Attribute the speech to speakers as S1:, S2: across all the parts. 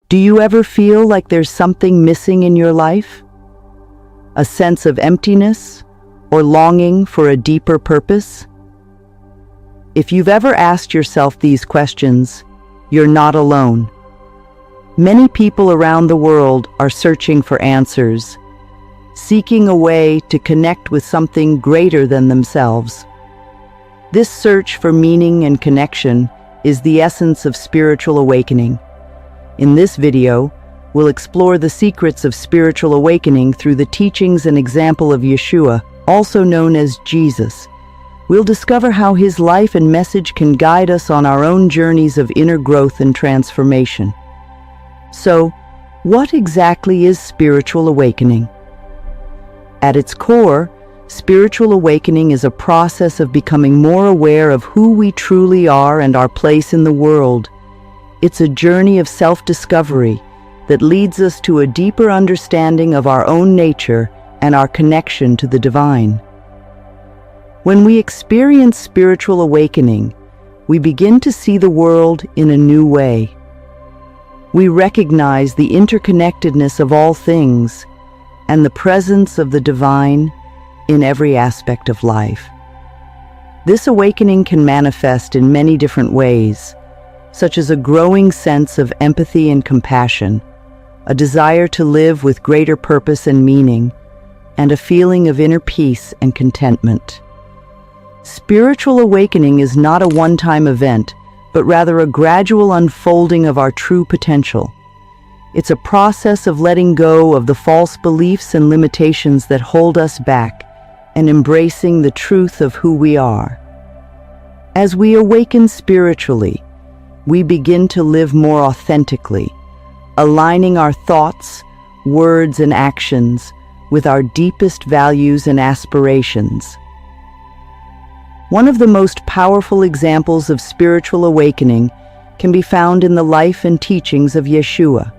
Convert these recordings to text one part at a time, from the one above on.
S1: Do you ever feel like there's something missing in your life? A sense of emptiness or longing for a deeper purpose? If you've ever asked yourself these questions, you're not alone. Many people around the world are searching for answers, seeking a way to connect with something greater than themselves. This search for meaning and connection is the essence of spiritual awakening. In this video, we'll explore the secrets of spiritual awakening through the teachings and example of Yeshua, also known as Jesus. We'll discover how his life and message can guide us on our own journeys of inner growth and transformation. So, what exactly is spiritual awakening? At its core, spiritual awakening is a process of becoming more aware of who we truly are and our place in the world. It's a journey of self-discovery that leads us to a deeper understanding of our own nature and our connection to the divine. When we experience spiritual awakening, we begin to see the world in a new way. We recognize the interconnectedness of all things and the presence of the divine in every aspect of life. This awakening can manifest in many different ways, such as a growing sense of empathy and compassion, a desire to live with greater purpose and meaning, and a feeling of inner peace and contentment. Spiritual awakening is not a one-time event, but rather a gradual unfolding of our true potential. It's a process of letting go of the false beliefs and limitations that hold us back and embracing the truth of who we are. As we awaken spiritually, we begin to live more authentically, aligning our thoughts, words, and actions with our deepest values and aspirations. One of the most powerful examples of spiritual awakening can be found in the life and teachings of Yeshua.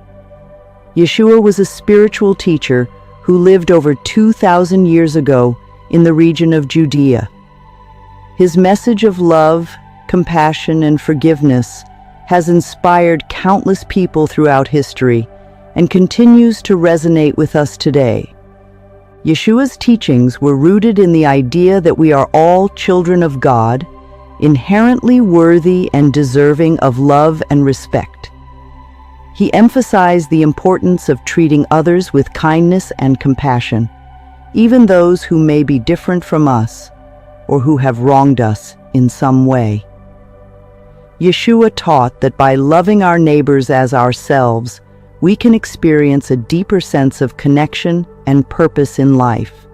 S1: Yeshua was a spiritual teacher who lived over 2,000 years ago in the region of Judea. His message of love, compassion, and forgiveness has inspired countless people throughout history and continues to resonate with us today. Yeshua's teachings were rooted in the idea that we are all children of God, inherently worthy and deserving of love and respect. He emphasized the importance of treating others with kindness and compassion, even those who may be different from us or who have wronged us in some way. Yeshua taught that by loving our neighbors as ourselves, we can experience a deeper sense of connection and purpose in life.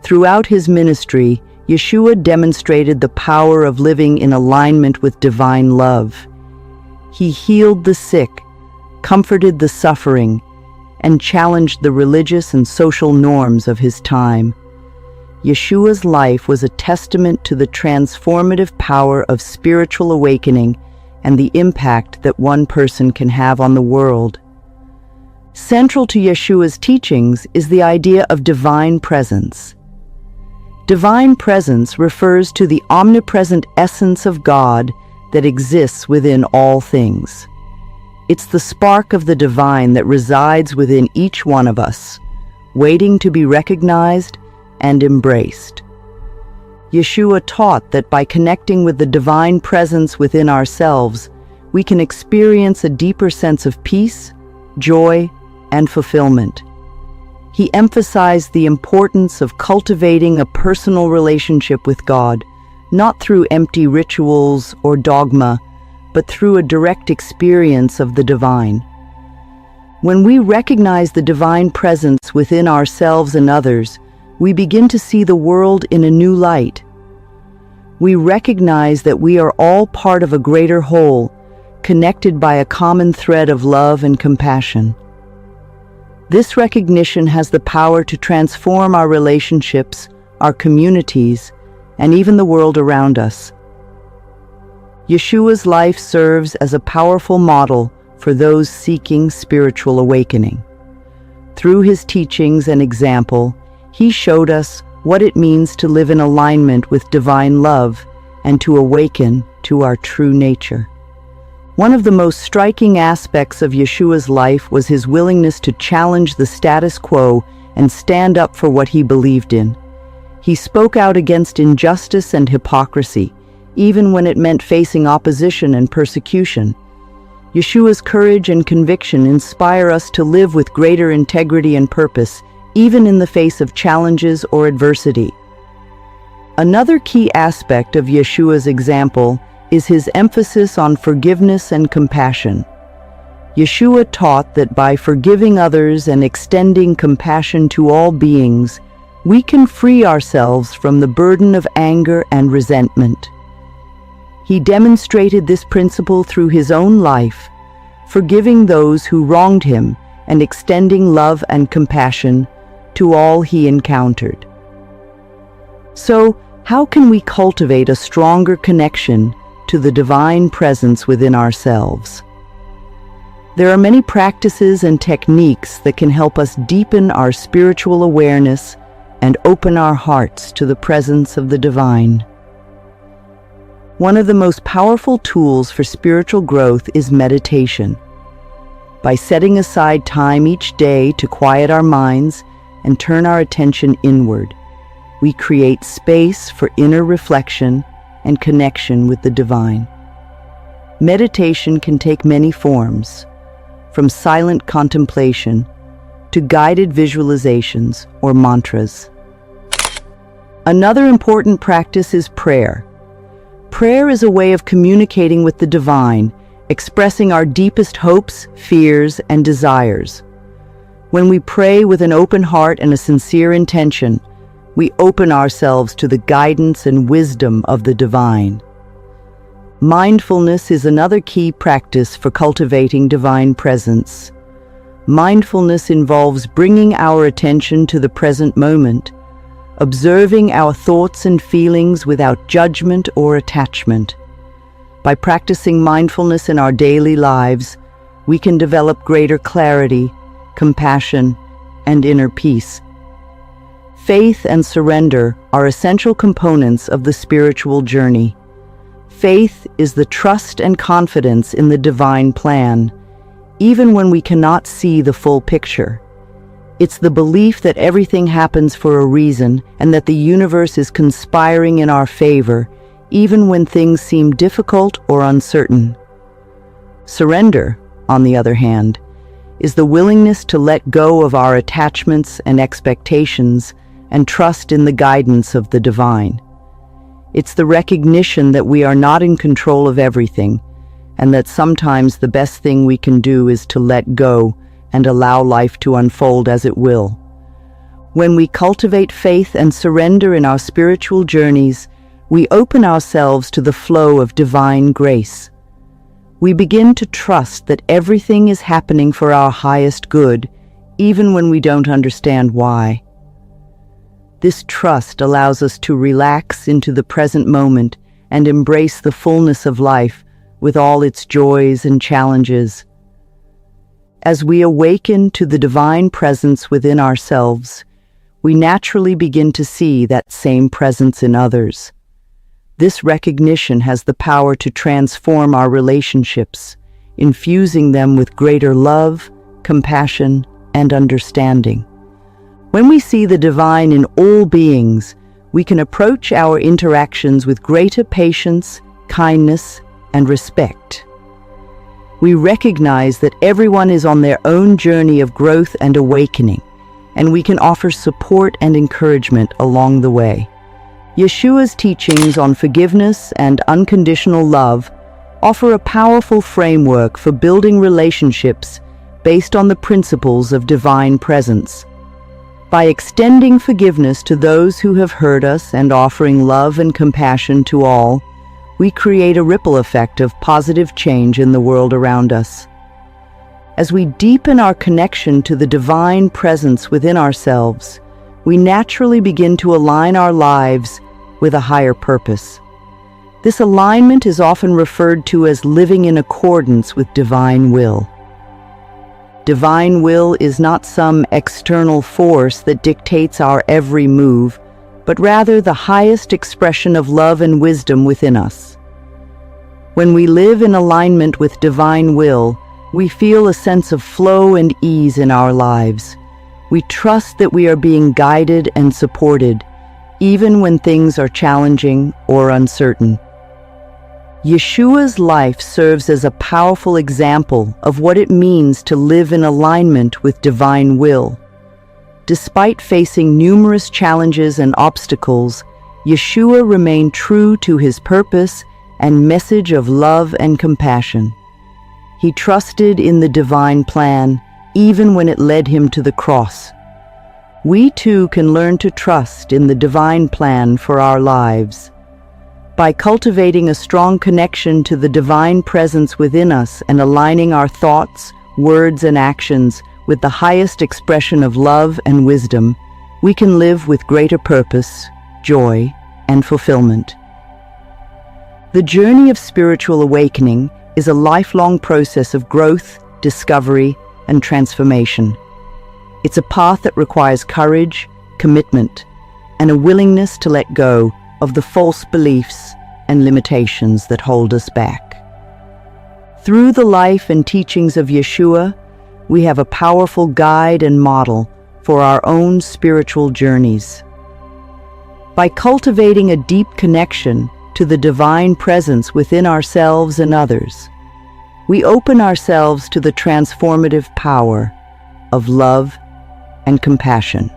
S1: Throughout his ministry, Yeshua demonstrated the power of living in alignment with divine love. He healed the sick, comforted the suffering, and challenged the religious and social norms of his time. Yeshua's life was a testament to the transformative power of spiritual awakening and the impact that one person can have on the world. Central to Yeshua's teachings is the idea of divine presence. Divine presence refers to the omnipresent essence of God that exists within all things. It's the spark of the divine that resides within each one of us, waiting to be recognized and embraced. Yeshua taught that by connecting with the divine presence within ourselves, we can experience a deeper sense of peace, joy, and fulfillment. He emphasized the importance of cultivating a personal relationship with God, not through empty rituals or dogma, but through a direct experience of the divine. When we recognize the divine presence within ourselves and others, we begin to see the world in a new light. We recognize that we are all part of a greater whole, connected by a common thread of love and compassion. This recognition has the power to transform our relationships, our communities, and even the world around us. Yeshua's life serves as a powerful model for those seeking spiritual awakening. Through his teachings and example, he showed us what it means to live in alignment with divine love and to awaken to our true nature. One of the most striking aspects of Yeshua's life was his willingness to challenge the status quo and stand up for what he believed in. He spoke out against injustice and hypocrisy, even when it meant facing opposition and persecution. Yeshua's courage and conviction inspire us to live with greater integrity and purpose, even in the face of challenges or adversity. Another key aspect of Yeshua's example is his emphasis on forgiveness and compassion. Yeshua taught that by forgiving others and extending compassion to all beings, we can free ourselves from the burden of anger and resentment. He demonstrated this principle through his own life, forgiving those who wronged him and extending love and compassion to all he encountered. So, how can we cultivate a stronger connection to the divine presence within ourselves? There are many practices and techniques that can help us deepen our spiritual awareness and open our hearts to the presence of the divine. One of the most powerful tools for spiritual growth is meditation. By setting aside time each day to quiet our minds and turn our attention inward, we create space for inner reflection and connection with the divine. Meditation can take many forms, from silent contemplation to guided visualizations or mantras. Another important practice is prayer. Prayer is a way of communicating with the divine, expressing our deepest hopes, fears, and desires. When we pray with an open heart and a sincere intention, we open ourselves to the guidance and wisdom of the divine. Mindfulness is another key practice for cultivating divine presence. Mindfulness involves bringing our attention to the present moment, observing our thoughts and feelings without judgment or attachment. By practicing mindfulness in our daily lives, we can develop greater clarity, compassion, and inner peace. Faith and surrender are essential components of the spiritual journey. Faith is the trust and confidence in the divine plan, even when we cannot see the full picture. It's the belief that everything happens for a reason and that the universe is conspiring in our favor, even when things seem difficult or uncertain. Surrender, on the other hand, is the willingness to let go of our attachments and expectations and trust in the guidance of the divine. It's the recognition that we are not in control of everything, and that sometimes the best thing we can do is to let go and allow life to unfold as it will. When we cultivate faith and surrender in our spiritual journeys, we open ourselves to the flow of divine grace. We begin to trust that everything is happening for our highest good, even when we don't understand why. This trust allows us to relax into the present moment and embrace the fullness of life with all its joys and challenges. As we awaken to the divine presence within ourselves, we naturally begin to see that same presence in others. This recognition has the power to transform our relationships, infusing them with greater love, compassion, and understanding. When we see the divine in all beings, we can approach our interactions with greater patience, kindness, and respect. We recognize that everyone is on their own journey of growth and awakening, and we can offer support and encouragement along the way. Yeshua's teachings on forgiveness and unconditional love offer a powerful framework for building relationships based on the principles of divine presence. By extending forgiveness to those who have hurt us and offering love and compassion to all, we create a ripple effect of positive change in the world around us. As we deepen our connection to the divine presence within ourselves, we naturally begin to align our lives with a higher purpose. This alignment is often referred to as living in accordance with divine will. Divine will is not some external force that dictates our every move, but rather the highest expression of love and wisdom within us. When we live in alignment with divine will, we feel a sense of flow and ease in our lives. We trust that we are being guided and supported, even when things are challenging or uncertain. Yeshua's life serves as a powerful example of what it means to live in alignment with divine will. Despite facing numerous challenges and obstacles, Yeshua remained true to his purpose and message of love and compassion. He trusted in the divine plan, even when it led him to the cross. We too can learn to trust in the divine plan for our lives. By cultivating a strong connection to the divine presence within us and aligning our thoughts, words, and actions with the highest expression of love and wisdom, we can live with greater purpose, joy, and fulfillment. The journey of spiritual awakening is a lifelong process of growth, discovery, and transformation. It's a path that requires courage, commitment, and a willingness to let go of the false beliefs and limitations that hold us back. Through the life and teachings of Yeshua, we have a powerful guide and model for our own spiritual journeys. By cultivating a deep connection to the divine presence within ourselves and others, we open ourselves to the transformative power of love and compassion.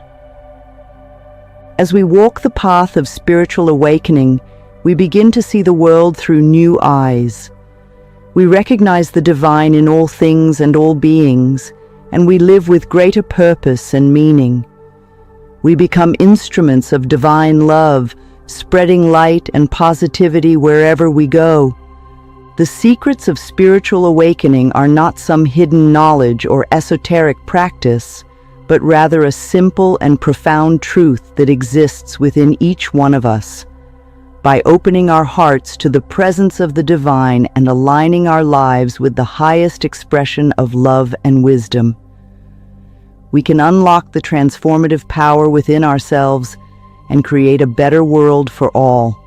S1: As we walk the path of spiritual awakening, we begin to see the world through new eyes. We recognize the divine in all things and all beings, and we live with greater purpose and meaning. We become instruments of divine love, spreading light and positivity wherever we go. The secrets of spiritual awakening are not some hidden knowledge or esoteric practice, but rather a simple and profound truth that exists within each one of us. By opening our hearts to the presence of the divine and aligning our lives with the highest expression of love and wisdom, we can unlock the transformative power within ourselves and create a better world for all.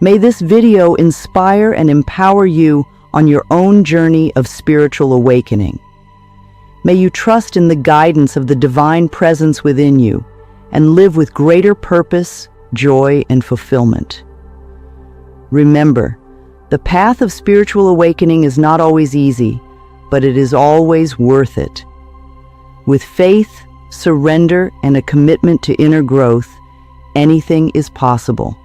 S1: May this video inspire and empower you on your own journey of spiritual awakening. May you trust in the guidance of the divine presence within you and live with greater purpose, joy, and fulfillment. Remember, the path of spiritual awakening is not always easy, but it is always worth it. With faith, surrender, and a commitment to inner growth, anything is possible.